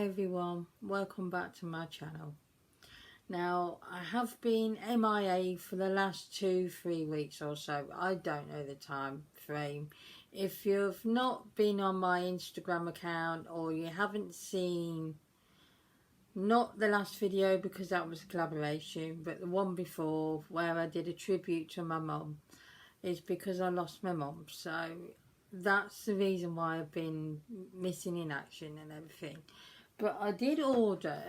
Hi everyone, welcome back to my channel. Now I have been MIA for the last 2-3 weeks or so. I don't know the time frame. If you've not been on my Instagram account or you haven't seen, not the last video because that was a collaboration, but the one before where I did a tribute to my mum, is because I lost my mum. So that's the reason why I've been missing in action and everything. But I did order,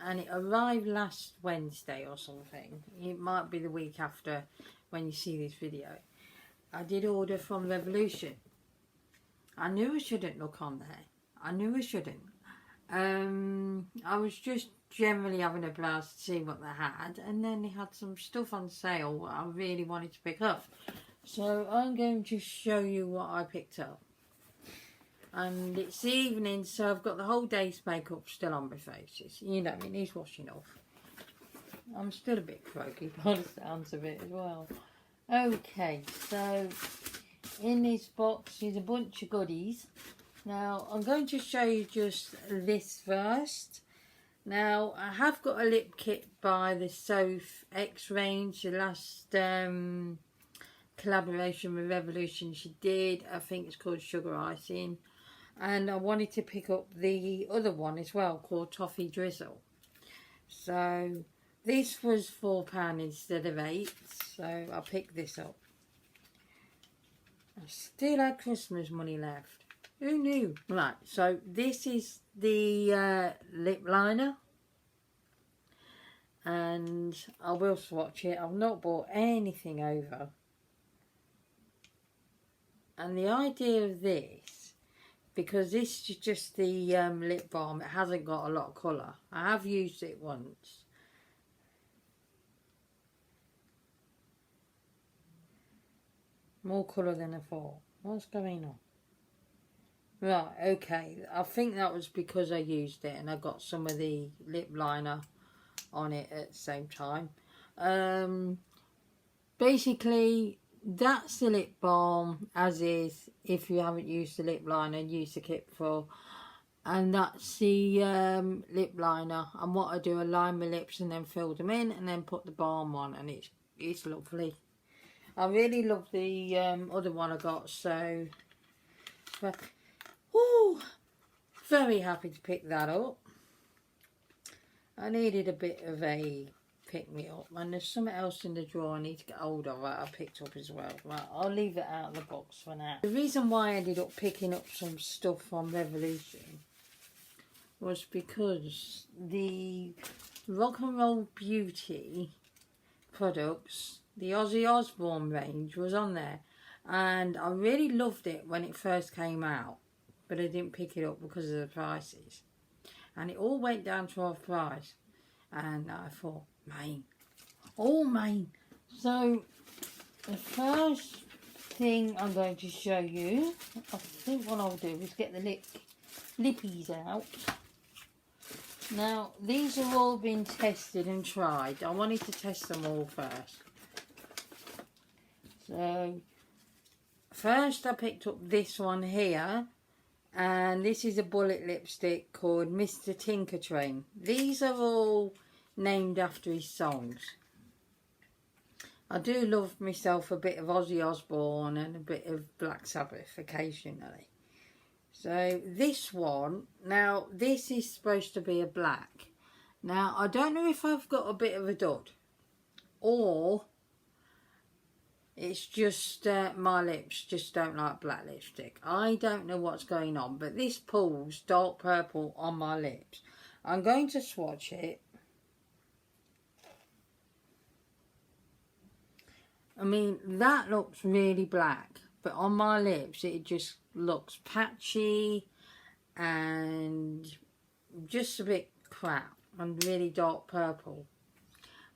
and it arrived last Wednesday or something. It might be the week after when you see this video. I did order from Revolution. I knew I shouldn't look on there. I knew I shouldn't. I was just generally having a blast to see what they had, and then they had some stuff on sale that I really wanted to pick up. So I'm going to show you what I picked up. And it's the evening, so I've got the whole day's makeup still on my face. You know, it needs washing off. I'm still a bit croaky by the sounds of it as well. Okay, so in this box is a bunch of goodies. Now, I'm going to show you just this first. Now, I have got a lip kit by the Soph X range, the last collaboration with Revolution she did. I think it's called Sugar Icing. And I wanted to pick up the other one as well, called Toffee Drizzle. So, this was £4 instead of £8, so I picked this up. I still had Christmas money left. Who knew? Right, so this is the lip liner. And I will swatch it. I've not bought anything over. And the idea of this, because this is just the lip balm, it hasn't got a lot of colour. I have used it once. More colour than I thought. What's going on? Right, okay. I think that was because I used it and I got some of the lip liner on it at the same time. Basically, that's the lip balm as is. If you haven't used the lip liner, use the kit for. And that's the lip liner. And what I do, I line my lips and then fill them in and then put the balm on, and it's lovely. I really love the other one I got, so very happy to pick that up. I needed a bit of a pick-me-up, and there's something else in the drawer I need to get hold of that I picked up as well. Right, I'll leave it out of the box for now. The reason why I ended up picking up some stuff from Revolution was because the Rock and Roll Beauty products, the Ozzy Osbourne range, was on there, and I really loved it when it first came out, but I didn't pick it up because of the prices, and it all went down to half price, and I thought, mine. So the first thing I'm going to show you, I think what I'll do is get the lippies out. Now, these have all been tested and tried. I wanted to test them all first. So, first I picked up this one here. And this is a bullet lipstick called Mr. Tinker Train. These are all named after his songs. I do love myself a bit of Ozzy Osbourne and a bit of Black Sabbath occasionally. So this one, now this is supposed to be a black. Now I don't know if I've got a bit of a dud or it's just my lips just don't like black lipstick. I don't know what's going on, but this pulls dark purple on my lips. I'm going to swatch it. I mean, that looks really black, but on my lips it just looks patchy and just a bit crap and really dark purple.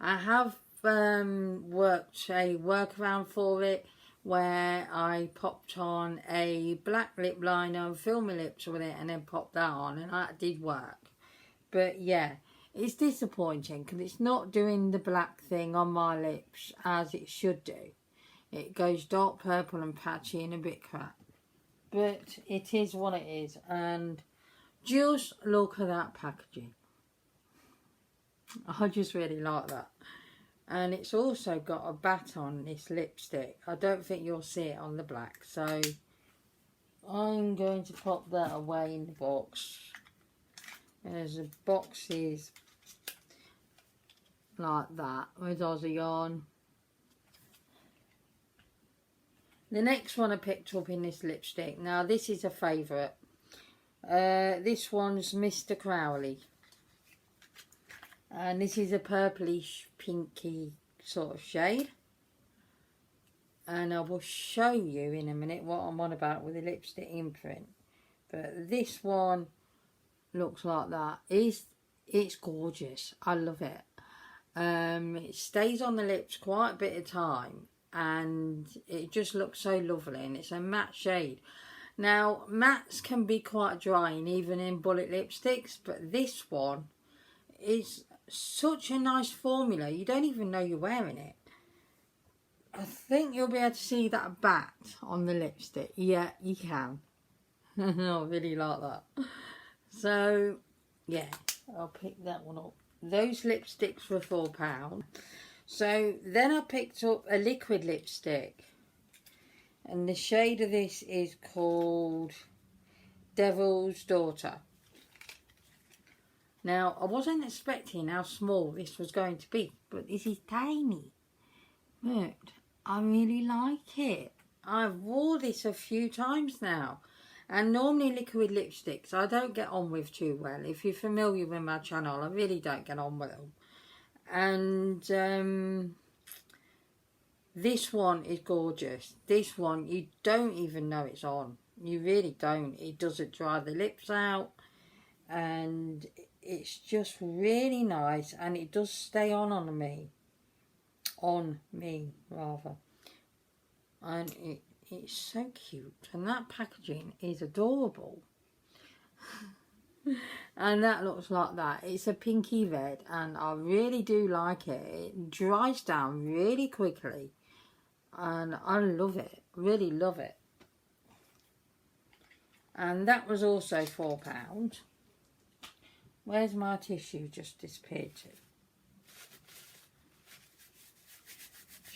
I have worked a workaround for it where I popped on a black lip liner and filled my lips with it and then popped that on, and that did work. But yeah, it's disappointing because it's not doing the black thing on my lips as it should do. It goes dark purple and patchy and a bit crap, but it is what it is. And Just look at that packaging. I just really like that. And it's also got a bat on this lipstick. I don't think you'll see it on the black. So I'm going to pop that away in the box. There's a boxes like that with Aussie on. The next one I picked up in this lipstick. Now this is a favourite. This one's Mr. Crowley. And this is a purplish pinky sort of shade. And I will show you in a minute what I'm on about with the lipstick imprint. But this one looks like that. It's gorgeous. I love it. It stays on the lips quite a bit of time. And it just looks so lovely. And it's a matte shade. Now, mattes can be quite drying even in bullet lipsticks. But this one is such a nice formula. You don't even know you're wearing it. I think you'll be able to see that bat on the lipstick. Yeah, you can. I really like that. So, yeah, I'll pick that one up. Those lipsticks were £4. So, then I picked up a liquid lipstick. And the shade of this is called Devil's Daughter. Now, I wasn't expecting how small this was going to be, but this is tiny. But I really like it. I've wore this a few times now. And normally liquid lipsticks I don't get on with too well. If you're familiar with my channel, I really don't get on with them. And this one is gorgeous. This one, you don't even know it's on. You really don't. It doesn't dry the lips out. And it's just really nice. And it does stay on me. On me, rather. And it's so cute. And that packaging is adorable. And that looks like that. It's a pinky red. And I really do like it. It dries down really quickly. And I love it. Really love it. And that was also £4. Where's my tissue just disappeared to?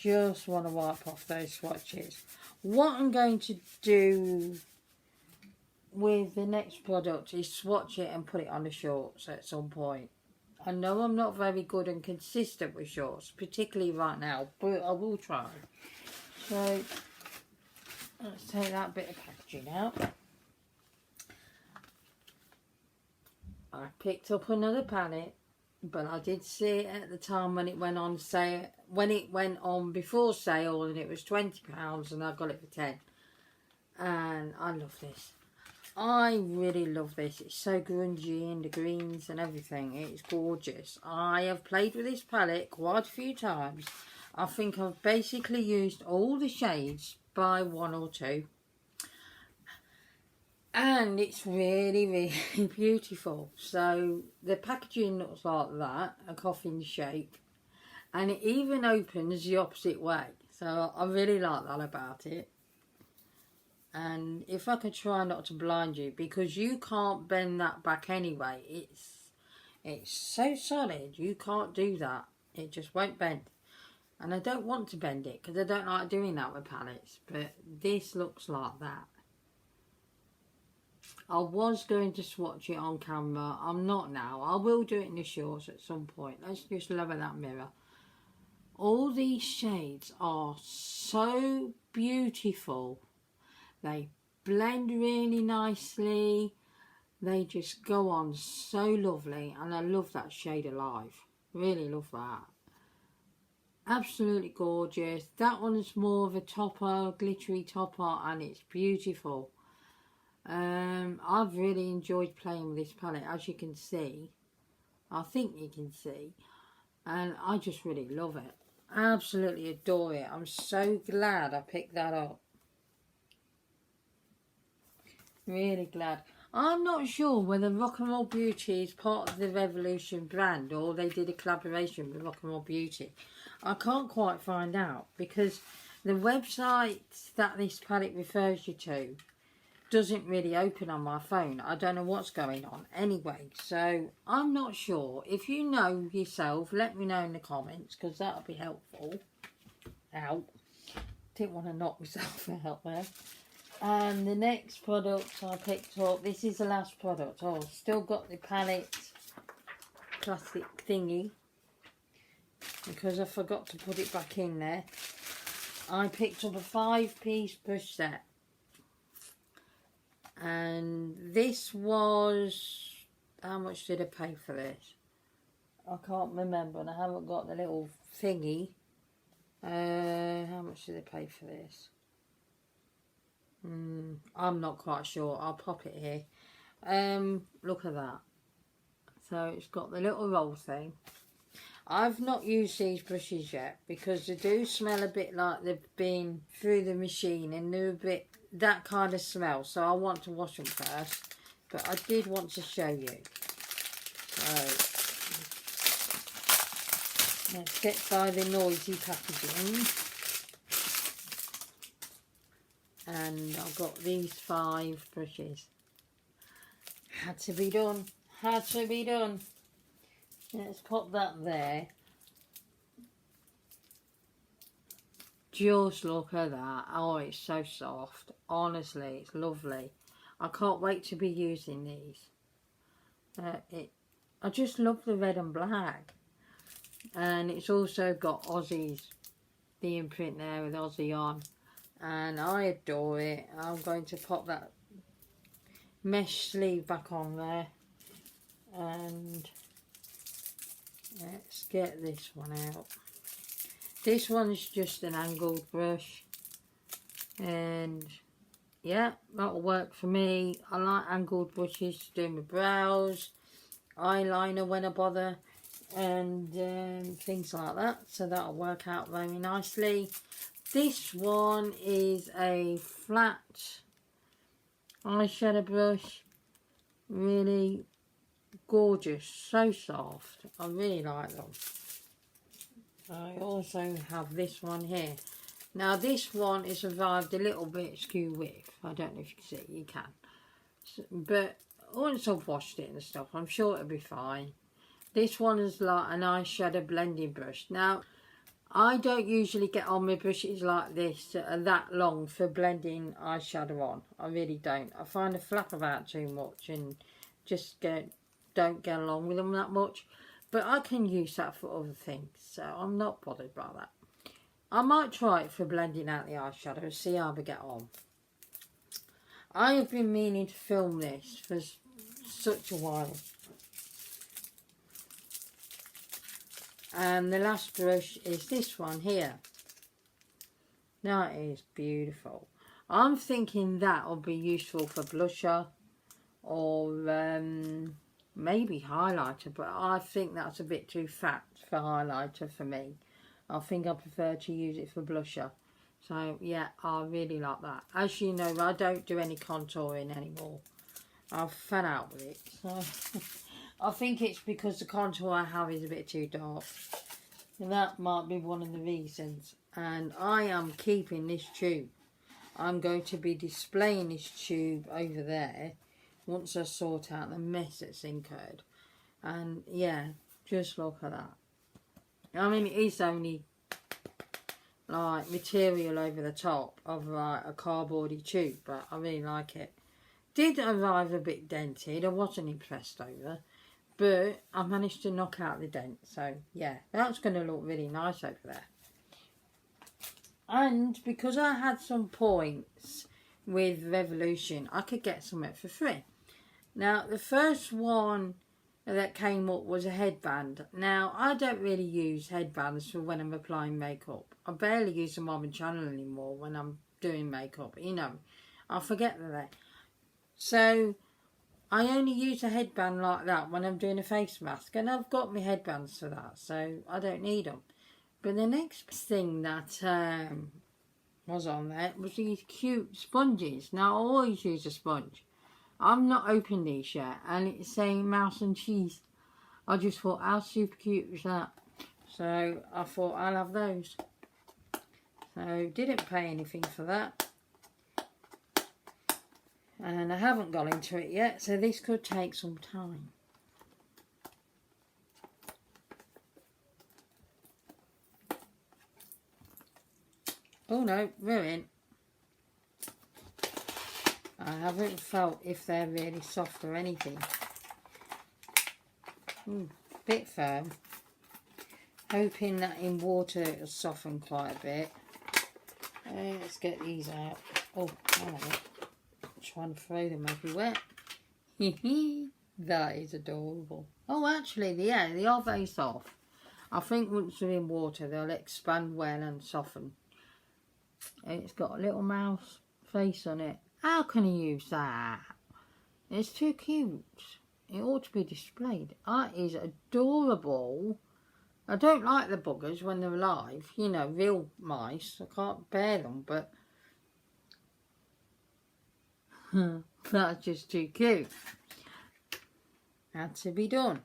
Just want to wipe off those swatches. What I'm going to do with the next product is swatch it and put it on the shorts at some point. I know I'm not very good and consistent with shorts, particularly right now, but I will try. So let's take that bit of packaging out. I picked up another palette, but I did see it at the time when it went on sale. When it went on before sale, and it was £20, and I got it for 10. And I love this. I really love this. It's so grungy in the greens and everything. It's gorgeous. I have played with this palette quite a few times. I think I've basically used all the shades by one or two. And it's really, really beautiful. So the packaging looks like that, a coffin shape. And it even opens the opposite way. So I really like that about it. And if I could try not to blind you, because you can't bend that back anyway. It's so solid, you can't do that. It just won't bend. And I don't want to bend it, because I don't like doing that with palettes. But this looks like that. I was going to swatch it on camera. I'm not now. I will do it in the shorts at some point. Let's just lower that mirror. All these shades are so beautiful. They blend really nicely. They just go on so lovely. And I love that shade Alive. Really love that. Absolutely gorgeous. That one's more of a topper, glittery topper. And it's beautiful. I've really enjoyed playing with this palette, as you can see. I think you can see. And I just really love it. Absolutely adore it. I'm so glad I picked that up. Really glad. I'm not sure whether Rock and Roll Beauty is part of the Revolution brand or they did a collaboration with Rock and Roll Beauty. I can't quite find out because the website that this palette refers you to doesn't really open on my phone. I don't know what's going on. Anyway, so I'm not sure. If you know yourself, let me know in the comments, because that'll be helpful. Ow. Didn't want to knock myself out there. And the next product I picked up, this is the last product. Oh, still got the palette plastic thingy, because I forgot to put it back in there. I picked up a 5-piece brush set. And this was, how much did I pay for this? I can't remember, and I haven't got the little thingy. How much did I pay for this? I'm not quite sure. I'll pop it here. Look at that. So it's got the little roll thing. I've not used these brushes yet because they do smell a bit like they've been through the machine, and they're a bit that kind of smell. So I want to wash them first, but I did want to show you. So let's get by the noisy packaging. And I've got these 5 brushes. Had to be done. Had to be done. Let's pop that there. Just look at that. Oh, it's so soft. Honestly, it's lovely. I can't wait to be using these. I just love the red and black. And it's also got Aussie's, the imprint there with Aussie on. And I adore it. I'm going to pop that mesh sleeve back on there. And let's get this one out. This one's just an angled brush. And yeah, that'll work for me. I like angled brushes to do my brows, eyeliner when I bother, and things like that. So that'll work out very nicely. This one is a flat eyeshadow brush. Really gorgeous, so soft. I really like them. I also have this one here. Now this one is survived a little bit skew width. I don't know if you can see it, you can. So, but once I've washed it and stuff, I'm sure it'll be fine. This one is like an eyeshadow blending brush. Now, I don't usually get on my brushes like this that are that long for blending eyeshadow on. I really don't. I find I flap about too much and just don't get along with them that much. But I can use that for other things, so I'm not bothered by that. I might try it for blending out the eyeshadow and see how we get on. I have been meaning to film this for such a while. And the last brush is this one here. That is beautiful. I'm thinking that will be useful for blusher or maybe highlighter, but I think that's a bit too fat for highlighter for me. I think I prefer to use it for blusher. So yeah, I really like that. As you know, I don't do any contouring anymore. I've fed out with it. So I think it's because the contour I have is a bit too dark. And that might be one of the reasons. And I am keeping this tube. I'm going to be displaying this tube over there once I sort out the mess that's incurred. And yeah, just look at that. I mean, it is only like material over the top of like a cardboardy tube, but I really like it. Did arrive a bit dented. I wasn't impressed over, but I managed to knock out the dent. So yeah, that's going to look really nice over there. And because I had some points with Revolution, I could get some for free. Now the first one that came up was a headband. Now I don't really use headbands for when I'm applying makeup. I barely use them on my channel anymore when I'm doing makeup. You know, I forget that they're. So I only use a headband like that when I'm doing a face mask, and I've got my headbands for that, so I don't need them. But the next thing that was on there was these cute sponges. Now I always use a sponge. I'm not opened these yet, and it's saying mouse and cheese. I just thought, how super cute was that? So I thought I'll have those. So didn't pay anything for that. And I haven't got into it yet, so this could take some time. Oh no, ruin. I haven't felt if they're really soft or anything. Bit firm. Hoping that in water it'll soften quite a bit. Let's get these out. Oh, alright. Trying to throw them everywhere. That is adorable. Oh, actually, yeah, they are very soft. I think once they're in water, they'll expand well and soften. And it's got a little mouse face on it. How can you use that? It's too cute. It ought to be displayed. That is adorable. I don't like the buggers when they're alive. You know, real mice. I can't bear them, but that's just too cute. Had to be done.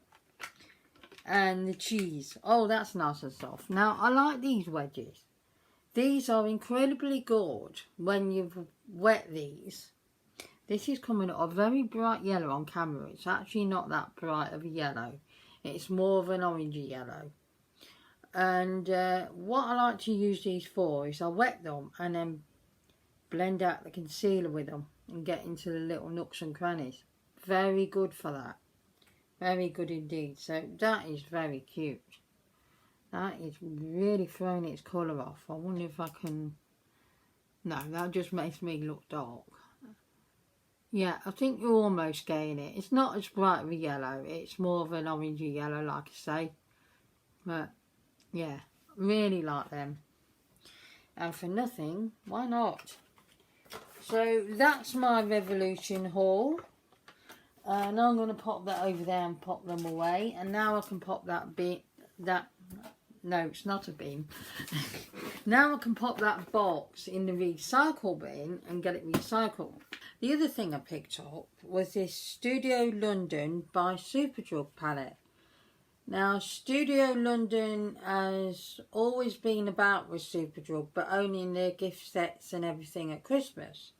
And the cheese. Oh, that's nice and soft. Now, I like these wedges. These are incredibly good when you've wet these. This is coming up a very bright yellow on camera. It's actually not that bright of a yellow. It's more of an orangey yellow. And what I like to use these for is I wet them and then blend out the concealer with them and get into the little nooks and crannies. Very good for that. Very good indeed. So that is very cute. That is really throwing its colour off. I wonder if I can... No, that just makes me look dark. Yeah, I think you're almost getting it. It's not as bright of a yellow. It's more of an orangey yellow, like I say. But, yeah, really like them. And for nothing, why not? So, that's my Revolution haul. And I'm going to pop that over there and pop them away. And now I can pop that bit... No, it's not a bin. Now I can pop that box in the recycle bin and get it recycled. The other thing I picked up was this Studio London by Superdrug palette. Now, Studio London has always been about with Superdrug, but only in their gift sets and everything at Christmas.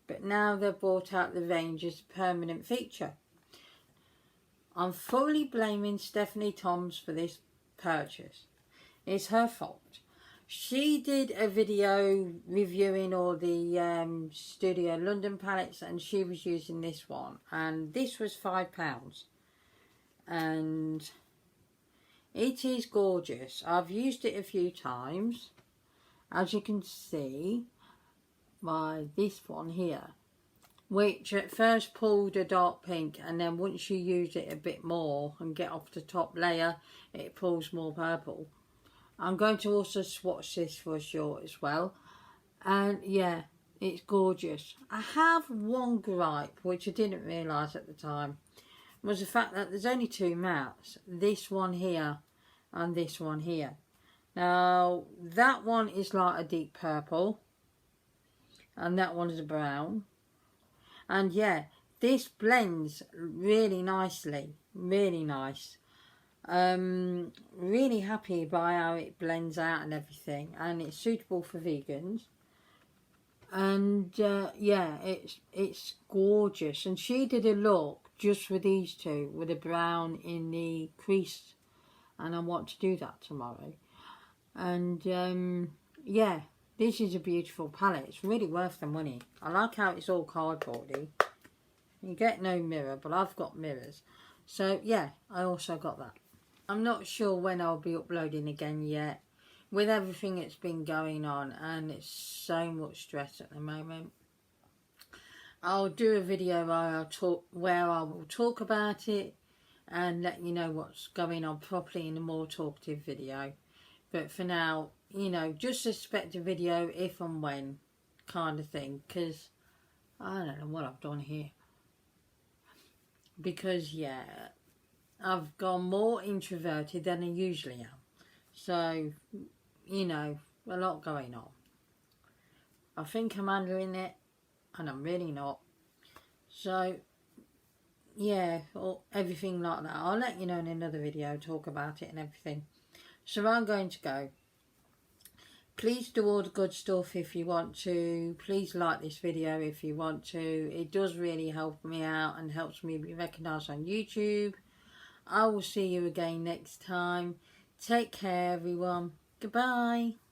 But now they've brought out the range as a permanent feature. I'm fully blaming Stephanie Toms for this purchase. It's her fault. She did a video reviewing all the Studio London palettes and she was using this one. And this was £5. And it is gorgeous. I've used it a few times. As you can see by this one here. Which at first pulled a dark pink and then once you use it a bit more and get off the top layer, it pulls more purple. I'm going to also swatch this for a short as well. And yeah, it's gorgeous. I have one gripe, which I didn't realise at the time, was the fact that there's only two mattes. This one here and this one here. Now, that one is like a deep purple. And that one is a brown. And yeah, this blends really nicely. Really nice. Really happy by how it blends out and everything, and it's suitable for vegans. And yeah, it's gorgeous. And she did a look just for these two with a brown in the crease, and I want to do that tomorrow. And yeah, this is a beautiful palette. It's really worth the money. I like how it's all cardboardy. You get no mirror, but I've got mirrors. So yeah, I also got that. I'm not sure when I'll be uploading again yet, with everything that's been going on, and it's so much stress at the moment. I'll do a video where I will talk about it and let you know what's going on properly in a more talkative video. But for now, you know, just expect a video if and when kind of thing, because I don't know what I've done here. Because yeah, I've gone more introverted than I usually am. So, you know, a lot going on. I think I'm handling it, and I'm really not. So, yeah, or everything like that. I'll let you know in another video, talk about it and everything. So I'm going to go. Please do all the good stuff if you want to. Please like this video if you want to. It does really help me out and helps me be recognised on YouTube. I will see you again next time. Take care, everyone. Goodbye.